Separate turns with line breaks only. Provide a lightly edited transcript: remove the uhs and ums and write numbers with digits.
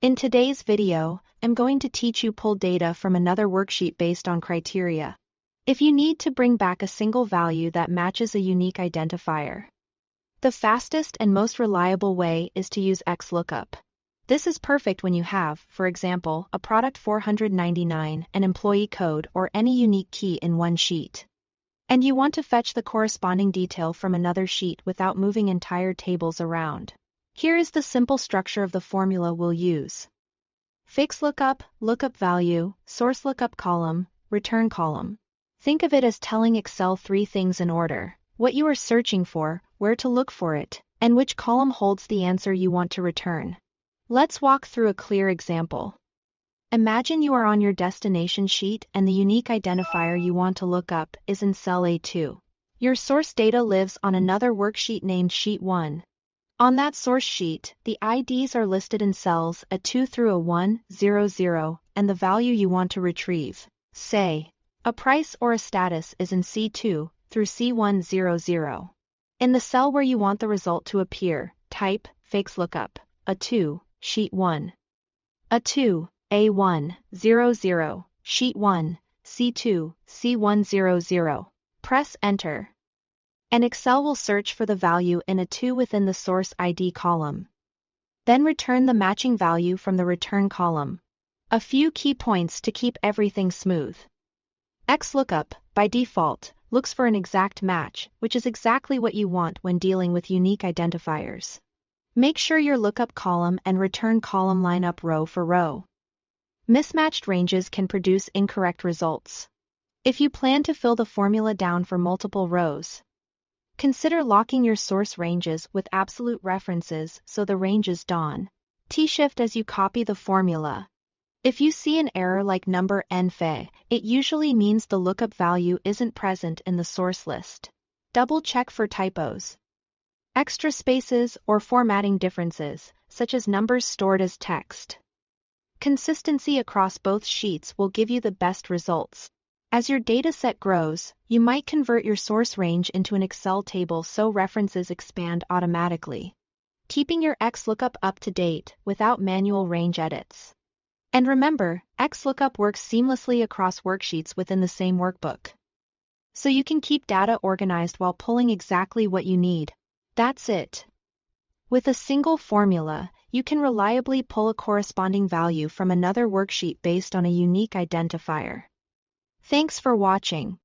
In today's video, I'm going to teach you pull data from another worksheet based on criteria. If you need to bring back a single value that matches a unique identifier, the fastest and most reliable way is to use XLOOKUP. This is perfect when you have, for example, a product 499, an employee code, or any unique key in one sheet, and you want to fetch the corresponding detail from another sheet without moving entire tables around. Here is the simple structure of the formula we'll use. Fix lookup, lookup value, source lookup column, return column. Think of it as telling Excel three things in order: what you are searching for, where to look for it, and which column holds the answer you want to return. Let's walk through a clear example. Imagine you are on your destination sheet and the unique identifier you want to look up is in cell A2. Your source data lives on another worksheet named Sheet 1. On that source sheet, the IDs are listed in cells A2 through A1, 0, 0, and the value you want to retrieve, say, a price or a status, is in C2 through C1, 0, 0. In the cell where you want the result to appear, type fix lookup A2, Sheet 1. A2, A1, 0, 0, Sheet 1, C2, C1, 0, 0. Press Enter, and Excel will search for the value in A2 within the source ID column. Then return the matching value from the return column. A few key points to keep everything smooth. XLOOKUP, by default, looks for an exact match, which is exactly what you want when dealing with unique identifiers. Make sure your lookup column and return column line up row for row. Mismatched ranges can produce incorrect results. If you plan to fill the formula down for multiple rows, consider locking your source ranges with absolute references so the ranges don't shift as you copy the formula. If you see an error like number NFE, it usually means the lookup value isn't present in the source list. Double check for typos, extra spaces, or formatting differences, such as numbers stored as text. Consistency across both sheets will give you the best results. As your dataset grows, you might convert your source range into an Excel table so references expand automatically, keeping your XLOOKUP up to date without manual range edits. And remember, XLOOKUP works seamlessly across worksheets within the same workbook, so you can keep data organized while pulling exactly what you need. That's it. With a single formula, you can reliably pull a corresponding value from another worksheet based on a unique identifier. Thanks for watching.